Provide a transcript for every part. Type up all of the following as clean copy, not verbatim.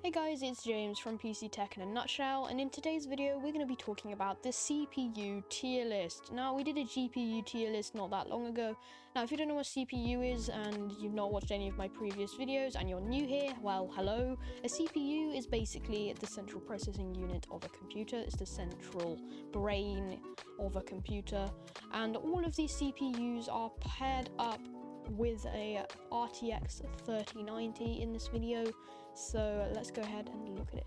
Hey guys, it's James from PC Tech in a nutshell, and in today's video we're going to be talking about the CPU tier list. Now, we did a GPU tier list not that long ago. Now, if you don't know what CPU is and you've not watched any of my previous videos and you're new here, well, hello. A CPU is basically the central processing unit of a computer. It's the central brain of a computer, and all of these CPUs are paired up with a RTX 3090 in this video, so let's go ahead and look at it.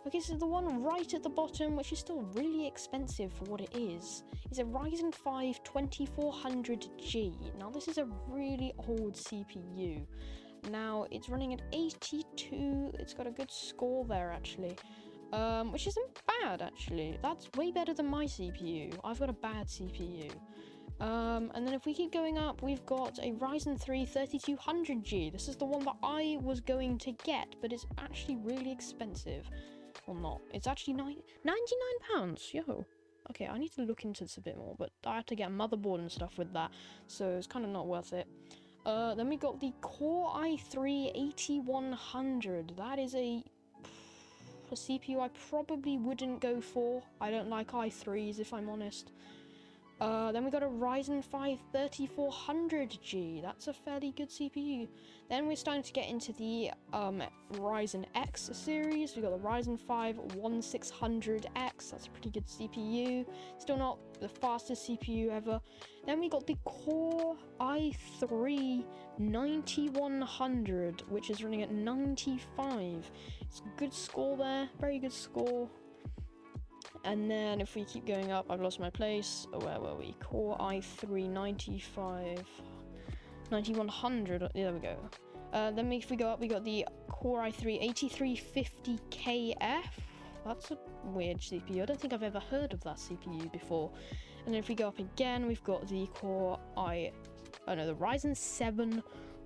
Okay, so the one right at the bottom, which is still really expensive for what it is a Ryzen 5 2400G. Now, this is a really old CPU. Now, it's running at 82, it's got a good score there, actually. Which isn't bad, actually. That's way better than my CPU. I've got a bad CPU. And then if we keep going up, we've got a Ryzen 3 3200G. This is the one that I was going to get, but it's actually really expensive. Well, not. It's actually £99. Yo. Okay, I need to look into this a bit more, but I had to get a motherboard and stuff with that, so it's kind of not worth it. Then we got the Core i3 8100. That is a CPU I probably wouldn't go for. I don't like i3s, if I'm honest. Then we got a Ryzen 5 3400G. That's a fairly good CPU. Then we're starting to get into the Ryzen X series. We got the Ryzen 5 1600X. That's a pretty good CPU. Still not the fastest CPU ever. Then we got the Core i3 9100, which is running at 95. It's a good score there. Very good score. And then if we keep going up, I've lost my place. Where were we? Core i3 9100. There we go. Then if we go up, we got the Core i3 8350KF. That's a weird CPU. I don't think I've ever heard of that CPU before. And then if we go up again, we've got the the Ryzen 7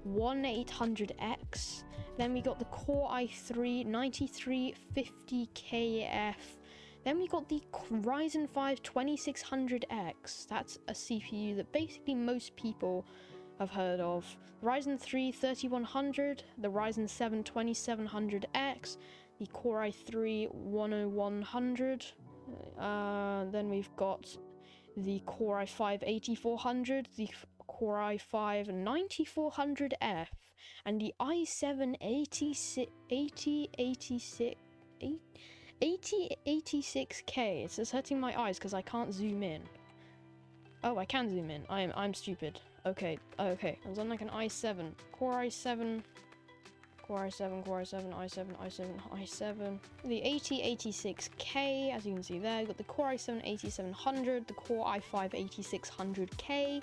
1800X. Then we got the Core i3 9350KF. Then we got the Ryzen 5 2600X. That's a CPU that basically most people have heard of. Ryzen 3 3100, the Ryzen 7 2700X, the Core i3 10100. Then we've got the Core i5 8400, the Core i5 9400F, and the i7 8086K. It's hurting my eyes because I can't zoom in. Oh, I can zoom in. I'm stupid. Okay. I was on like an i7. Core i7. The 8086K, as you can see there, you got the Core i7 8700, the Core i5 8600K,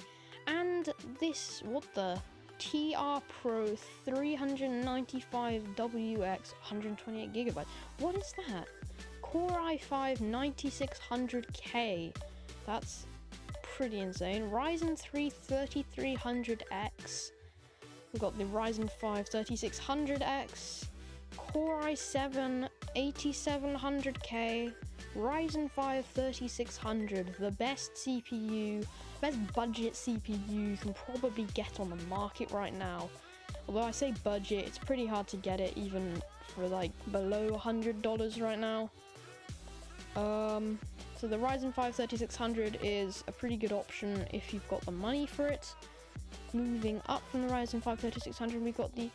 and this, what the? TR Pro 395WX 128GB. What is that? Core i5 9600K. That's pretty insane. Ryzen 3 3300X. We've got the Ryzen 5 3600X. Core i7 8700K. Ryzen 5 3600, the best budget CPU you can probably get on the market right now. Although I say budget, it's pretty hard to get it even for like below $100 right now. So the Ryzen 5 3600 is a pretty good option if you've got the money for it. Moving up from the Ryzen 5 3600, we've got the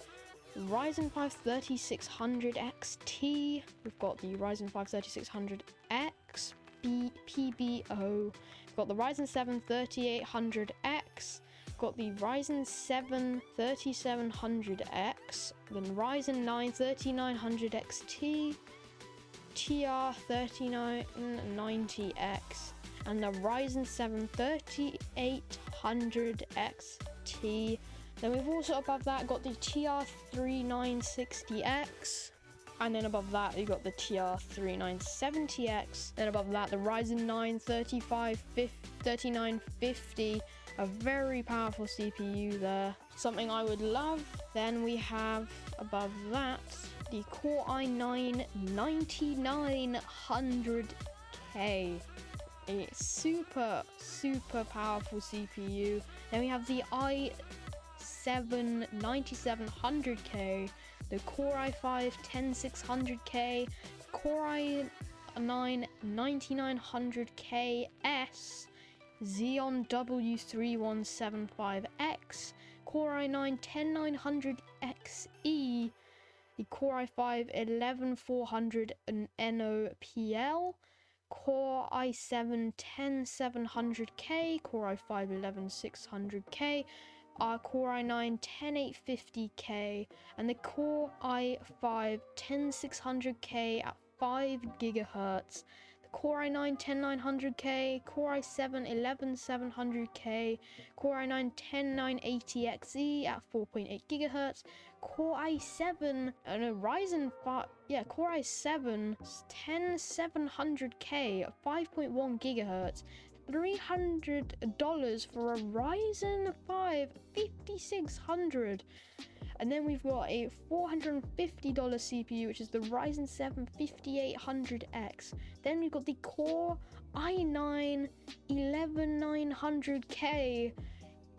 Ryzen 5 3600 XT. We've got the Ryzen 5 3600X PBO. We've got the Ryzen 7 3800X. We've got the Ryzen 7 3700X. Then Ryzen 9 3900 XT, TR 3990X, and the Ryzen 7 3800 XT. Then we've also above that got the TR3960X, and then above that you got the TR3970X. Then above that the Ryzen 9 3950, a very powerful CPU there, something I would love. Then we have above that the Core i9 9900K, a super powerful CPU. Then we have the i7 9700K, the Core i5 10600K, Core i9 9900KS, Xeon W3175X, Core i9 10900XE, the Core i5 11400 NOPL, Core i7 10700K, Core i5 11600K, Core i9 10850K, and the Core i5 10600K at 5 GHz. Core i9 10900K, Core i7 11700K, Core i9 10980XE at 4.8 GHz, Core i7, Ryzen 5, Core i7 10700K at 5.1 GHz, $300 for a Ryzen 5 5600. And then we've got a $450 CPU, which is the Ryzen 7 5800X. Then we've got the Core i9 11900K,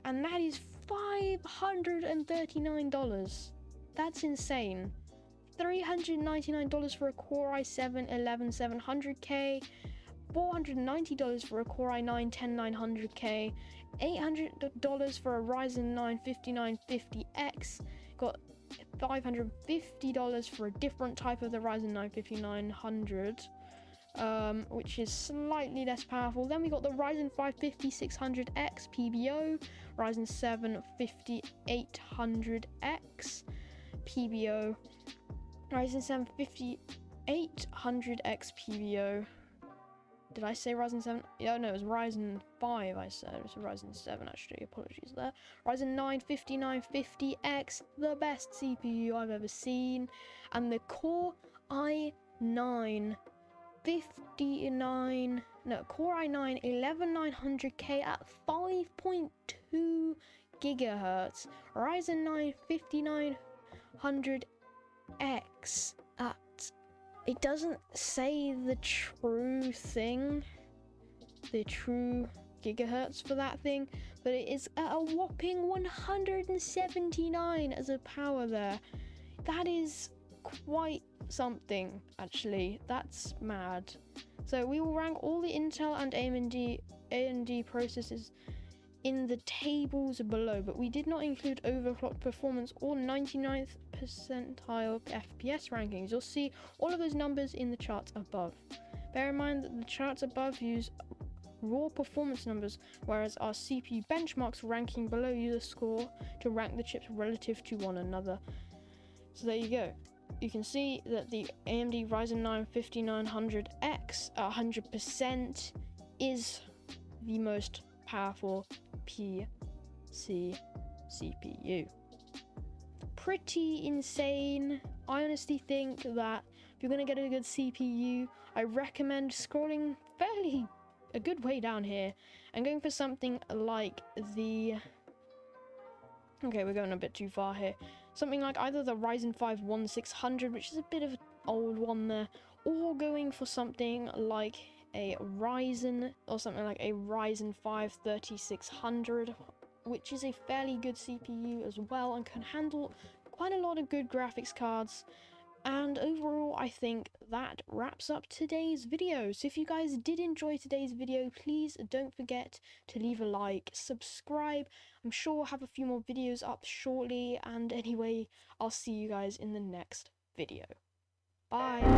and that is $539. That's insane. $399 for a Core i7 11700K, $490 for a Core i9 10900K, $800 for a Ryzen 9 5950X, got $550 for a different type of the Ryzen 9 5900, which is slightly less powerful. Then we got the Ryzen 5 5600X PBO, Ryzen 7 5800X PBO, Ryzen 7 5800X PBO. Did I say Ryzen 7? Yeah, no, it was Ryzen 5 I said. It was Ryzen 7 actually, apologies there. Ryzen 9 5950X, the best CPU I've ever seen. And the Core i9 11900K at 5.2 GHz. Ryzen 9 5900X at, it doesn't say the true thing, the true gigahertz for that thing, but it is at a whopping 179 as a power there. That is quite something, actually. That's mad. So we will rank all the Intel and AMD processors in the tables below, but we did not include overclock performance or 99th percentile FPS rankings. You'll see all of those numbers in the charts above. Bear in mind that the charts above use raw performance numbers, whereas our CPU benchmarks ranking below use a score to rank the chips relative to one another. So there you go. You can see that the AMD Ryzen 9 5900X at 100% is the most powerful PC CPU. Pretty insane. I honestly think that if you're going to get a good CPU, I recommend scrolling a good way down here and going for something like the... Okay, we're going a bit too far here. Something like either the Ryzen 5 1600, which is a bit of an old one there, or going for something like a Ryzen 5 3600, which is a fairly good CPU as well and can handle quite a lot of good graphics cards. And overall, I think that wraps up today's video. So if you guys did enjoy today's video, please don't forget to leave a like, subscribe. I'm sure we'll have a few more videos up shortly. And anyway, I'll see you guys in the next video. Bye.